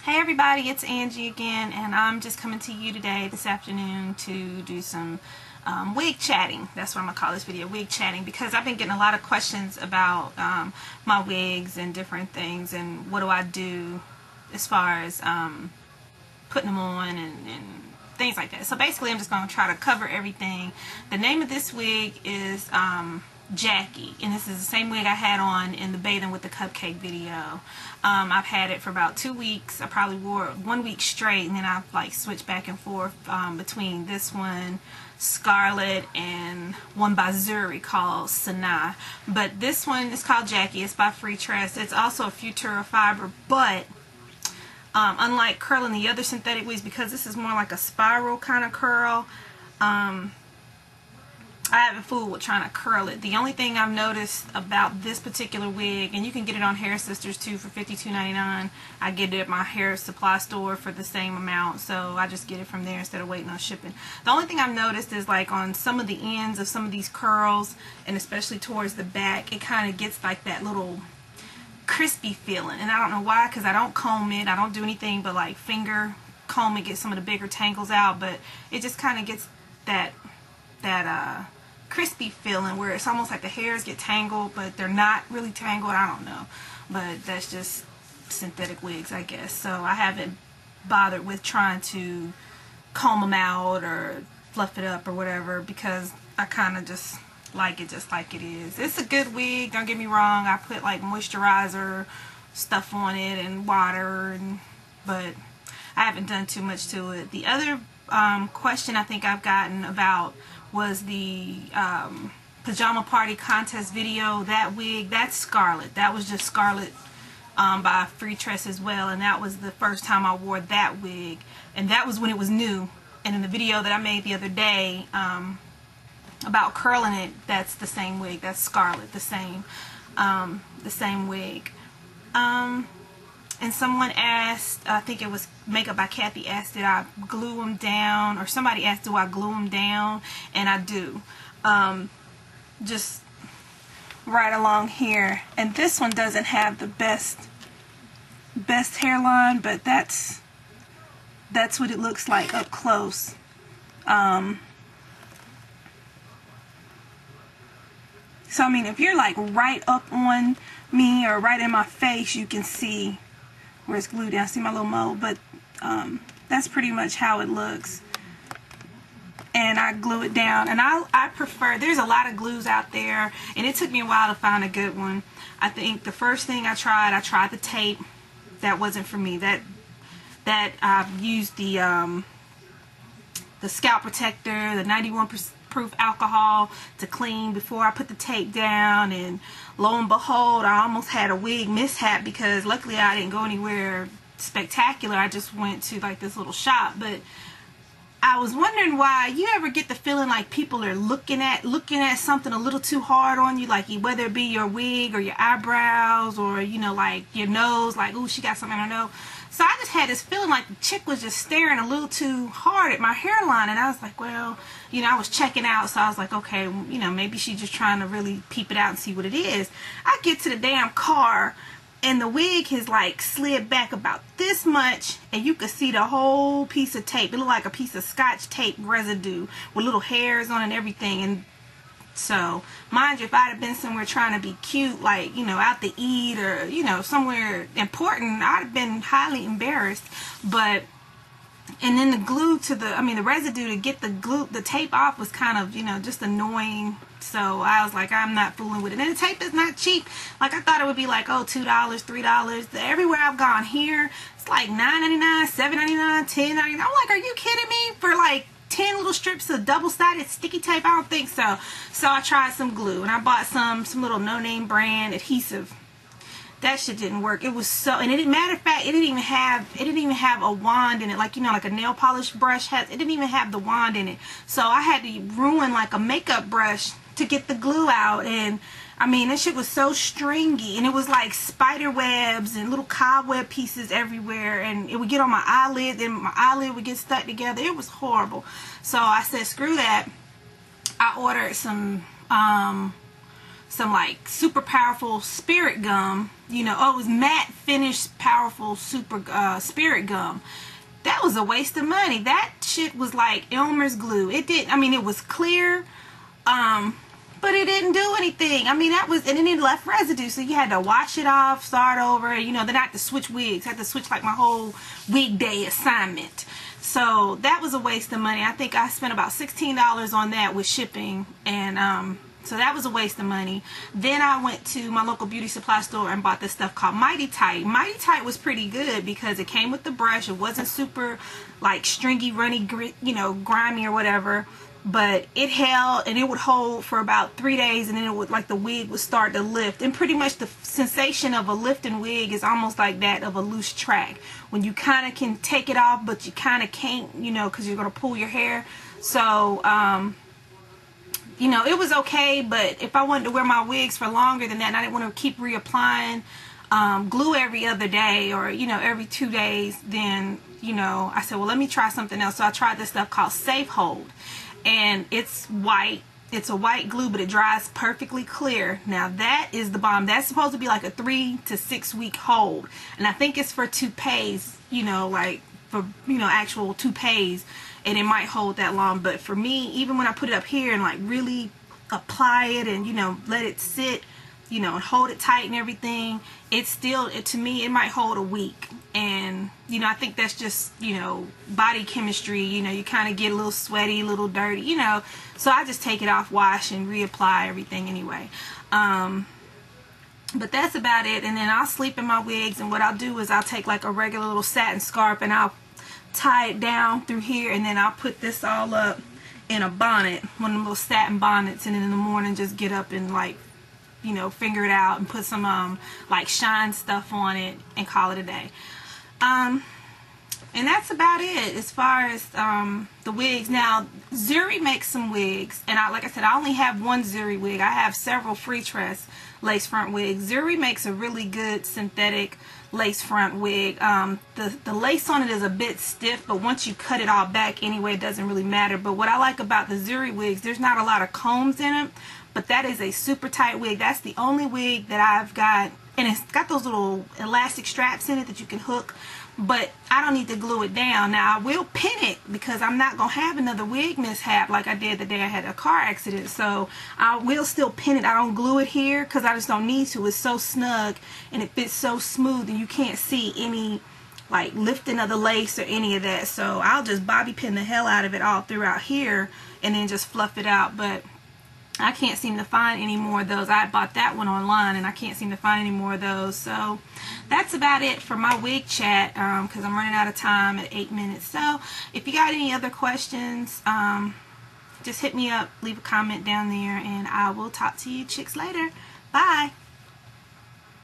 Hey everybody, it's Angie again, and I'm just coming to you today, this afternoon, to do some wig chatting. That's what I'm going to call this video, wig chatting, because I've been getting a lot of questions about my wigs and different things, and what do I do as far as putting them on and things like that. So basically, I'm just going to try to cover everything. The name of this wig is Jackie, and this is the same wig I had on in the bathing with the cupcake video. I've had it for about 2 weeks. I probably wore it 1 week straight, and then I've like switched back and forth between this one, Scarlet, and one by Zuri called Sanaa. But this one is called Jackie. It's by Free Tress. It's also a Futura fiber, but unlike curling the other synthetic wigs, because this is more like a spiral kind of curl, I haven't fooled with trying to curl it. The only thing I've noticed about this particular wig, and you can get it on Hair Sisters too for $52.99. I get it at my hair supply store for the same amount, so I just get it from there instead of waiting on shipping. The only thing I've noticed is like on some of the ends of some of these curls, and especially towards the back, it kind of gets like that little crispy feeling, and I don't know why, because I don't comb it. I don't do anything but like finger comb it, get some of the bigger tangles out, but it just kind of gets that crispy feeling where it's almost like the hairs get tangled, but they're not really tangled. I don't know, but that's just synthetic wigs, I guess. So I haven't bothered with trying to comb them out or fluff it up or whatever, because I kind of just like it just like it is. It's a good wig, don't get me wrong. I put like moisturizer stuff on it and water, but I haven't done too much to it. The other question I think I've gotten about was the pajama party contest video. That wig, that's Scarlet. That was just Scarlet by Free Tress as well, and that was the first time I wore that wig, and that was when it was new. And in the video that I made the other day about curling it, that's the same wig. That's Scarlet, the same wig. And someone asked, I think it was Makeup by Kathy, asked did I glue them down, or somebody asked do I glue them down, and I do. Just right along here. And this one doesn't have the best hairline, but that's what it looks like up close. So I mean, if you're like right up on me or right in my face, you can see where it's glued down. See my little mole? But that's pretty much how it looks. And I glue it down. And I prefer, there's a lot of glues out there, and it took me a while to find a good one. I think the first thing I tried the tape. That wasn't for me. That I've used the scalp protector, the 91% proof alcohol to clean before I put the tape down, and lo and behold, I almost had a wig mishap, because luckily I didn't go anywhere spectacular. I just went to like this little shop. But I was wondering why you ever get the feeling like people are looking at something a little too hard on you, like whether it be your wig or your eyebrows, or you know, like your nose, like ooh, she got something in her nose. So I just had this feeling like the chick was just staring a little too hard at my hairline, and I was like, well, you know, I was checking out, so I was like, okay, you know, maybe she's just trying to really peep it out and see what it is. I get to the damn car, and the wig has like slid back about this much, and you could see the whole piece of tape. It looked like a piece of Scotch tape residue with little hairs on it and everything. And so, mind you, if I'd have been somewhere trying to be cute, like, you know, out to eat, or, you know, somewhere important, I'd have been highly embarrassed. But, and then the glue to the, I mean, the residue to get the tape off was kind of, you know, just annoying. So I was like, I'm not fooling with it. And the tape is not cheap. Like, I thought it would be like, oh, $2, $3. Everywhere I've gone here, it's like $9.99, $7.99, $10.99. I'm like, are you kidding me? For like 10 little strips of double-sided sticky tape? I don't think so. So I tried some glue, and I bought some little no-name brand adhesive. That shit didn't work. It was so, and it didn't, matter of fact, it didn't even have a wand in it, like, you know, like a nail polish brush has. It didn't even have the wand in it. So I had to ruin like a makeup brush to get the glue out. And I mean, that shit was so stringy, and it was like spider webs and little cobweb pieces everywhere, and it would get on my eyelid, and my eyelid would get stuck together. It was horrible. So I said, screw that. I ordered some some like super powerful spirit gum, you know. Oh, it was matte finish powerful super spirit gum. That was a waste of money. That shit was like Elmer's glue. It didn't, I mean, it was clear, but it didn't do anything. I mean, that was, and then it left residue, so you had to wash it off, start over, you know. Then I had to switch wigs. I had to switch like my whole wig day assignment. So that was a waste of money. I think I spent about $16 on that with shipping, and so that was a waste of money. Then I went to my local beauty supply store and bought this stuff called Mighty Tight. Mighty Tight was pretty good because it came with the brush. It wasn't super like stringy, runny, you know, grimy or whatever. But it held, and it would hold for about 3 days, and then it would, like, the wig would start to lift. And pretty much the sensation of a lifting wig is almost like that of a loose track, when you kind of can take it off, but you kind of can't, you know, because you're going to pull your hair. So you know, it was okay, but if I wanted to wear my wigs for longer than that, and I didn't want to keep reapplying glue every other day, or, you know, every 2 days, then, you know, I said, well, let me try something else. So I tried this stuff called Safe Hold. And it's white. It's a white glue, but it dries perfectly clear. Now that is the bomb. That's supposed to be like a 3 to 6 week hold. And I think it's for toupees, you know, like for, you know, actual toupees. And it might hold that long. But for me, even when I put it up here and like really apply it and, you know, let it sit, you know, and hold it tight and everything, it's still, to me, it might hold a week. And, you know, I think that's just, you know, body chemistry. You know, you kind of get a little sweaty, a little dirty, you know. So I just take it off, wash, and reapply everything anyway. But that's about it. And then I'll sleep in my wigs, and what I'll do is I'll take like a regular little satin scarf and I'll tie it down through here, and then I'll put this all up in a bonnet, one of them little satin bonnets, and then in the morning just get up and, like, you know, finger it out and put some like shine stuff on it and call it a day. And that's about it as far as the wigs. Now, Zuri makes some wigs, and like I said, I only have one Zuri wig. I have several free tress lace front wigs. Zuri makes a really good synthetic lace front wig. The lace on it is a bit stiff, but once you cut it all back anyway, it doesn't really matter. But what I like about the Zuri wigs, there's not a lot of combs in it, but that is a super tight wig. That's the only wig that I've got, and it's got those little elastic straps in it that you can hook, but I don't need to glue it down. Now, I will pin it because I'm not going to have another wig mishap like I did the day I had a car accident. So I will still pin it. I don't glue it here because I just don't need to. It's so snug and it fits so smooth, and you can't see any like lifting of the lace or any of that. So I'll just bobby pin the hell out of it all throughout here and then just fluff it out. But I can't seem to find any more of those. I bought that one online and I can't seem to find any more of those. So that's about it for my wig chat, because I'm running out of time at 8 minutes. So if you got any other questions, just hit me up, leave a comment down there, and I will talk to you chicks later. Bye.